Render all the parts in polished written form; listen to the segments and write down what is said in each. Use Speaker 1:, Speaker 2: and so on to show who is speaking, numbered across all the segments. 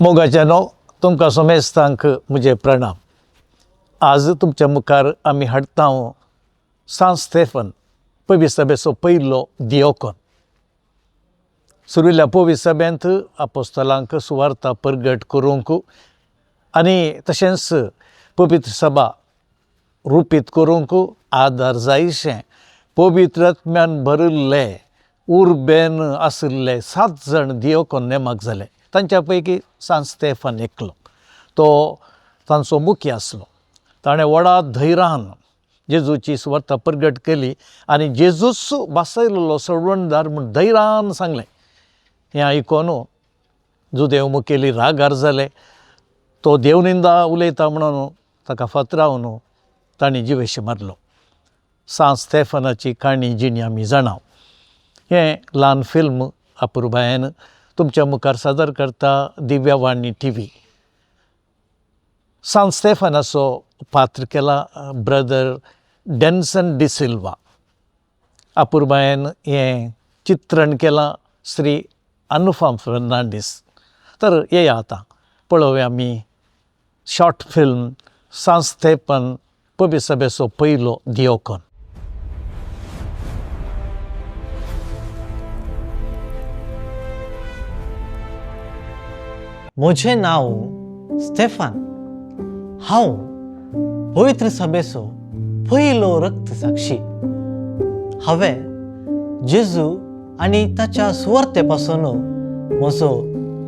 Speaker 1: मोगाच्यानो तुमकां सोमेस्तांक म्हजे प्रणाम. आज तुमच्या मुखार आमी हाडटा सांत स्तेफन पवित्र सभेचो पयलो दियोकोन. सुरिल्ल्या पवित्र सभेंत आपोस्तलांक सुवार्ता परगट करूंक आनी तशेंच पवित्र सभा रुपीत करूंक आदार जायशें पवित्र आत्म्यान भरिल्ले उर्बेन आशिल्ले 7 जाण दियोकोन नेमाक जाले. तांच्या पैकी सांत स्तेफन एकलो. तो तांचो मुख्य आसलो. ताणें व्हडा धैर्यान जेजूची सुवार्ता परगट केली आनी जेजूच बासयलेलो सोडवणदार म्हूण धैर्यान सांगलें. हें आयकून जुदेव मुखेली रागार जाले. तो देवनिंदा उलयता म्हणून ताका फातरावन तांणी जिवेशी मारलो. सांत स्तेफनाची काणी जिणी आमी जाणाव. हें ल्हान फिल्म अपुर्बायेन तुमच्या मुखार सादर करता दिव्यवाणी TV. सांत स्तेफनाचो पात्र केला ब्रदर डेन्सन डिसिल्वा. अपुर्बायेन हें चित्रण केलां श्री अनुपम फर्नांडीस. तर येया आतां पळोवया आमी शॉर्ट फिल्म सांत स्तेफन पवित्र सभेचो पयलो दियोकोन.
Speaker 2: म्हजें नांव स्तेफन. हांव पवित्र सभेचो पयलो रक्तसाक्षी. हांवें जेजू आनी ताच्या सुवार्ते पासून म्हजो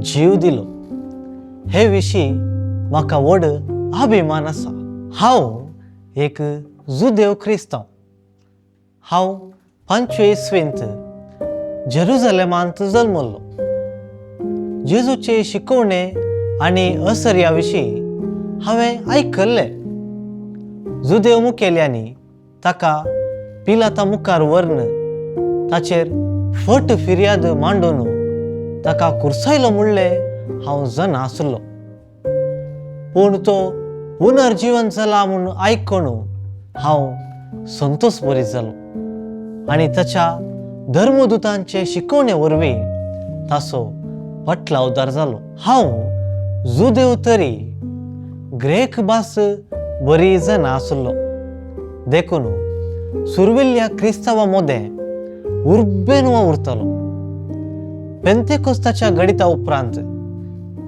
Speaker 2: जीव दिलो. हे विशीं म्हाका व्हड अभिमान आसा. हांव एक जुदेव क्रिस्तांव. हांव 25वींत जेरुजलेमांत जल्मलो. जेजूचे शिकवणे आनी असर्या विशीं हांवें आयकल्लें. जुदेव मुखेल्यांनी ताका पिलाता मुखार व्हरून ताचेर फट फिर्याद मांडून ताका कुर्सायलो म्हणलें हांव जाणा आसलो. पूण तो पुनर्जीवन जाला म्हूण आयकून हांव संतोश भरीत जालो आनी ताच्या धर्मदुतांचे शिकवणे वरवीं ताचो पटलावदार जालो. हांव जुदेव तरी ग्रेक भास बरी जाणा आसलो. देखून सुरविल्ल्या क्रिस्तांवां मदें उर्बेन वावुरतालो. पेंतेकोस्ताच्या गडिता उपरांत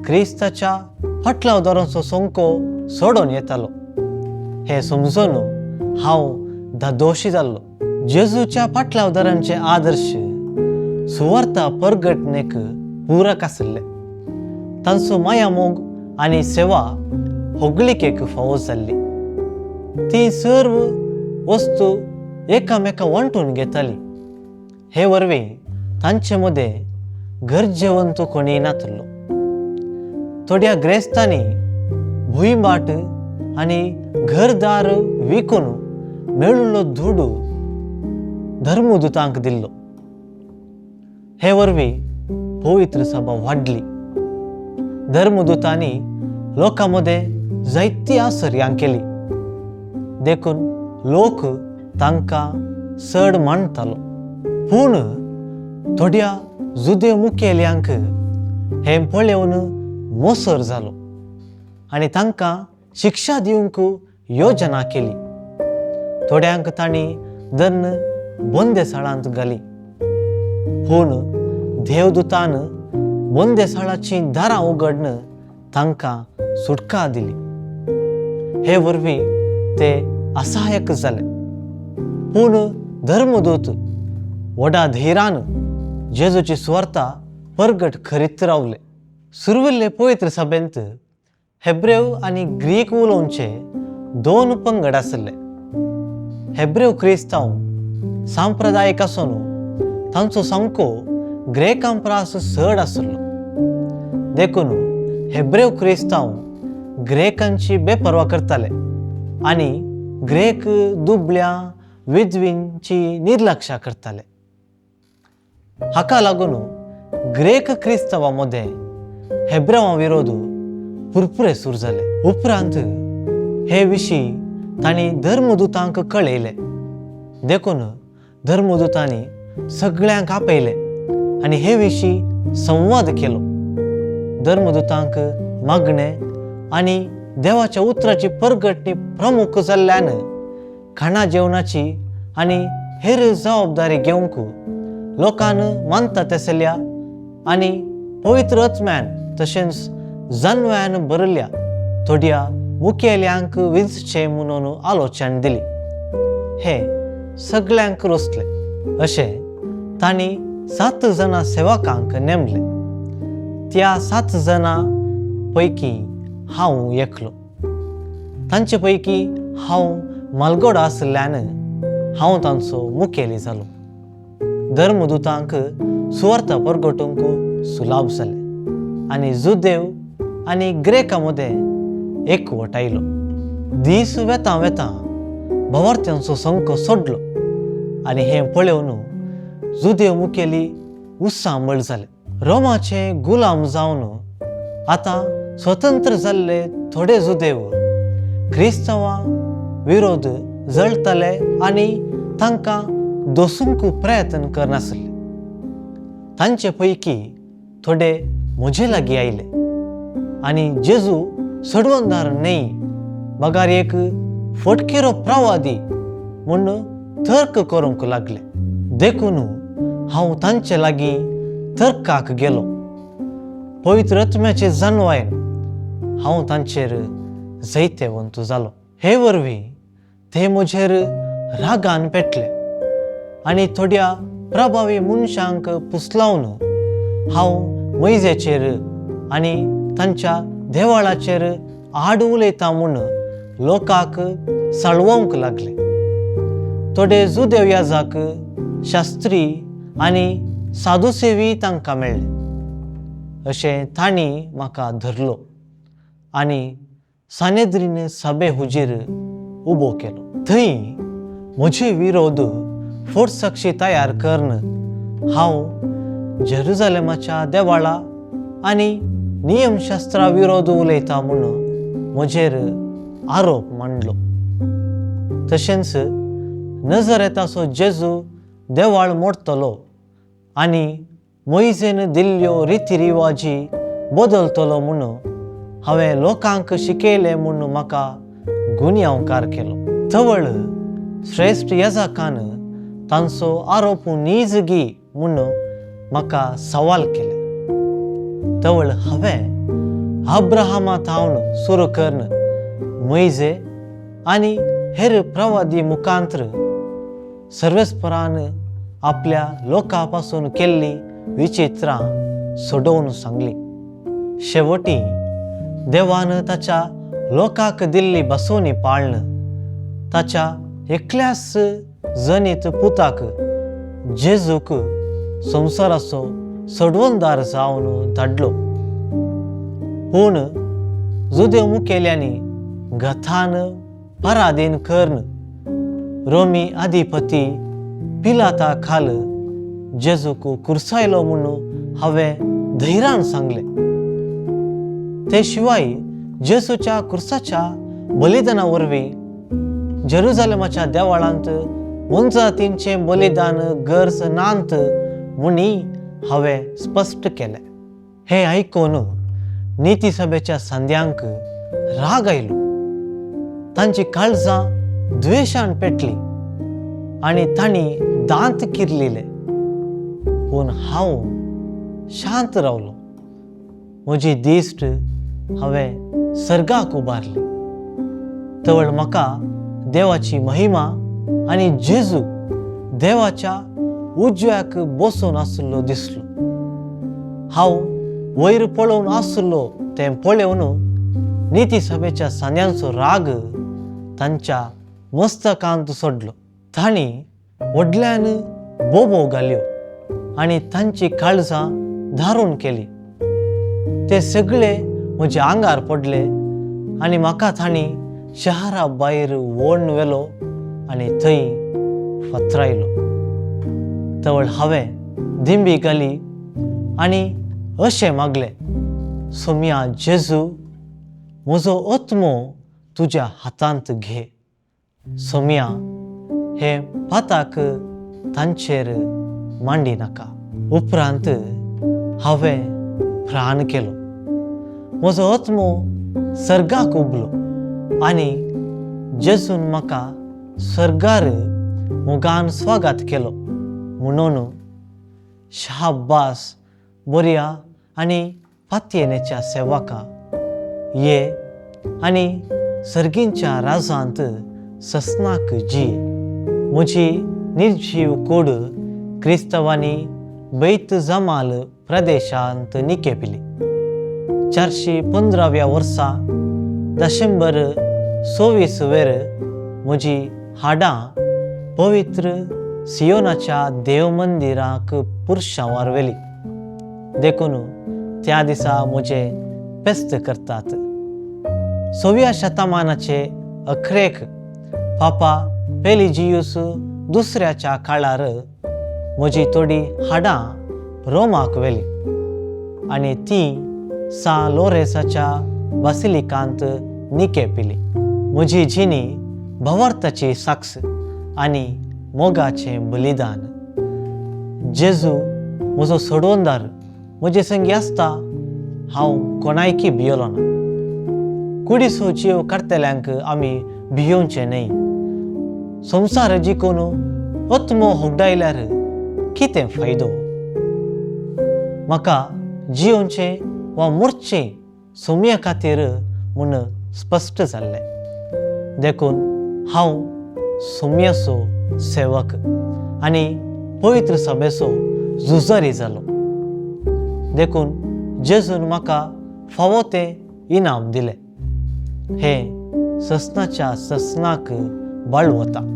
Speaker 2: क्रिस्ताच्या पटलावदारांचो सोंको सोडून येतालो. हें समजून हांव धादोशी जाल्लो. जेजूच्या पटलावदारांचे आदर्श सुवार्ता परगटणेक पूरक आसले. तांचो माया मोग आनी सेवा होगळिकेक फावो जाल्ली. ती सर्व वस्तू एकामेका वांटून घेताली. हे वरवीं तांचे मदें गरजेवंत कोणी नातलो. थोड्या ग्रेस्तांनी भुंयबाट आनी घरदार विकून मेळिल्लो धूड धर्मदुतांक दिल्लो. हे वरवीं पवित्र सभा वाडली. धर्मदुतांनी लोकां मदें जायती आसर्यां केली. देखून लोक तांकां चड मानतालो. पूण थोड्या जुदेव मुखेल्यांक हें पळोवन मोसर जालो आनी तांकां शिक्षा दिवंक योजना केली. थोड्यांक तांणी धन्न बंदेसाळांत घाली. पूण देवदूतान बंदेसाळाची दारां उगडन तांकां सुटका दिली. हे वरवीं ते असहायक जाले. पूण धर्मदूत व्हडा धैर्यान जेजूची सुवार्ता परगट करीत रावले. सुरविल्ले पवित्र सभेंत हेब्रेव आनी ग्रीक उलोवचे 2 पंगड आसले. हेब्रेव क्रिस्तांव सांप्रदायीक आसून तांचो सामको ग्रेकां परस चड आसलो. देखून हेब्रेव क्रिस्तांव ग्रेकांची बेपरवा करताले आनी ग्रेक दुबळ्या विधवींची निर्लक्ष्य करताले. हाका लागून ग्रेक क्रिस्तांवां मदें हेब्रेवां विरोध पुरपुरे सुरू जाले. उपरांत हे विशीं तांणी धर्मदूतांक कळयले. देखून धर्मदूतांनी सगळ्यांक आपयले आनी हे विशीं संवाद केलो. धर्मदूतांक मागणे आणि देवाच्या उतराची परगटणी प्रमुख जाल्ल्यानं खाणा जेवणाची आणि हेर जबाबदारी घेवंक लोकांना मानता तेसल्या आणि पवित्र आत्म्यान तशेंच जानव्यान बरयल्या थोड्या मुखेल्यांक विंचचे म्हणून आलोचन दिली. हे सगळ्यांक रुचले. अशें तांणी 7 जाणां सेवकांक नेमले. त्या 7 जाणां पैकी हांव एकलो. तांचे पैकी हांव मालगोड आसल्यान हांव तांचो मुखेली जालो. धर्मदूतांक सुवार्ता परगटूंक सुलाभ जाले आनी जुदेव आनी ग्रेकां मदें एकवट आयलो. दीस वेता वेता भवार्थ्यांचो संख सोडलो आनी हें पळोवन जुदेव मुखेली उत्सांबळ जाले. रोमाचे गुलाम जावन आतां स्वतंत्र जाल्ले थोडे जुदेव क्रिस्तांवां विरोध जळटले आनी तांकां दोसूंक प्रयत्न करनासले. तांचे पैकी थोडे म्हजे लागीं आयले आनी जेजू सडवंदार न्हय बगार एक फटकेरो प्रवादी म्हूण तर्क करूंक लागले. देखून हांव तांचे लागीं तर्काक गेलो. पवित्र आत्म्याचे जानवायन हांव तांचेर जैतेवंत जालो. हे वरवीं ते म्हजेर रागान पेटले आनी थोड्या प्रभावी मनशांक पुसलावन हांव मोइजेचेर आनी तांच्या देवाळाचेर आड उलयता म्हूण लोकांक साळोवंक लागले. थोडे जुदेव याजक शास्त्री आनी साधुसेवी तांकां मेळ्ळे. अशें तांणी म्हाका धरलो आनी सानेद्रीन सभे हुजीर उबो केलो. थंय म्हजे विरोध फोटसाक्षी तयार करन हांव जेरुजालेमाच्या देवाळा आनी नियमशास्त्रा विरोध उलयता म्हूण म्हजेर आरोप मांडलो. तशेंच नजरेताचो जेजू देवाळ मोडटलो आनी मोइजेन दिल्ल्यो रितीरिवाजी बदलतलो म्हूण हांवें लोकांक शिकयलें म्हूण म्हाका गुन्यांवकार केलो. तवळ श्रेश्ठ याजकान तांचो आरोप नीज घी म्हूण म्हाका सवाल केले. तवळ हांवें अब्राहमा थावन सुरू करन मोइजे आनी हेर प्रवादी मुखांतर सर्वेस्परान आपल्या लोकां पासून केल्ली विचित्रां सोडोवन सांगली. शेवटी देवान ताच्या लोकांक दिल्ली बसोवणी पाळन ताच्या एकल्याच जनीत पुताक जेजूक संवसाराचो सडवंदार जावन धाडलो. पूण जुदेव मुखेल्यांनी गथान पराधीन करन रोमी अधिपती पिलाता खाल जेजूक कुरसायलो म्हूण हांवें धैर्यान सांगलें. ते शिवाय जेजूच्या कुर्साच्या बलिदाना वरवीं जेरुजालेमाच्या देवाळांत मुंजातींचें बलिदान गरज नांत म्हूणी हांवें स्पश्ट केलें. हें आयकून नीती सभेच्या संद्यांक राग आयलो. तांची काळजां द्वेशान पेटली आनी तांणी दांत किरलिले. पूण हांव शांत रावलो. म्हजी दिश्ट हांवें सर्गाक उबारली. तवळ म्हाका देवाची महिमा आनी जेजू देवाच्या उजव्याक बसून आसलो दिसलो. हांव वयर पळोवन आसलो तें पळोवन नीती सभेच्या सांद्यांचो राग तांच्या मस्तकांत सोडलो. तांणी व्हडल्यान बोबो घाल्यो आनी तांची काळजां धारून केली. ते सगळे म्हज्या आंगार पडले आनी म्हाका तांणी शहरा भायर वोडून व्हेलो आनी थंय फत्रायलो. तवळ हांवें दिंबी घाली आनी अशें मागलें, सोम्या जेजू, म्हजो आत्मो तुज्या हातांत घे. सोम्या हे पाताक तांचेर मांडी नाका. उपरांत हांवें प्राण केलो. म्हजो आत्मो सर्गाक उबलो आनी जेजून म्हाका सर्गार मोगान स्वागत केलो म्हणून शाब्बास बऱ्या आनी पातयेनेच्या सेवका ये आनी सर्गींच्या राजांत ससनाक जी म्हजी निर्जीव कूड क्रिस्तवांनी बैत जमाल प्रदेशांत निकेपिली 415व्या वर्सा डिसेंबर 26 वेर म्हजी हाडां पवित्र सियोनाच्या देव मंदिराक पुरशांवार वेली देखून त्या दिसा म्हजे पेस्त करतात 6व्या शतमानाचे अखरेक पापा पेलिजियूस दुसऱ्याच्या काळार म्हजी थोडी हाडां रोमाक वेली आनी ती सा लोरेसाच्या बासिलिकांत निकेपिली म्हजी जिणी भवार्थाची साक्ष आनी मोगाचें बलिदान जेजू म्हजो सोडवंदार म्हजे संगी आसता हांव कोणायकी भियेलो ना कुडिसो जीव काडटल्यांक आमी भियोवचें न्हय संवसार जिखून आत्मो होगडायल्यार कितें फायदो म्हाका जियोवचें वा मरचें सोम्या खातीर म्हूण स्पश्ट जाल्लें देखून हांव सोम्याचो सेवक आनी पवित्र सभेचो झुजारी जालो देखून जेजून म्हाका फावो तें इनाम दिलें हे ससनाच्या ससनाक बाळवता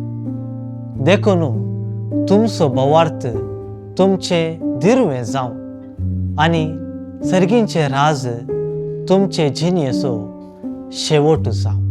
Speaker 2: देखून तुमचो भवार्थ तुमचें दिर्वें जावं आनी सर्गींचें राज तुमचे जिणयेचो शेवट जावं.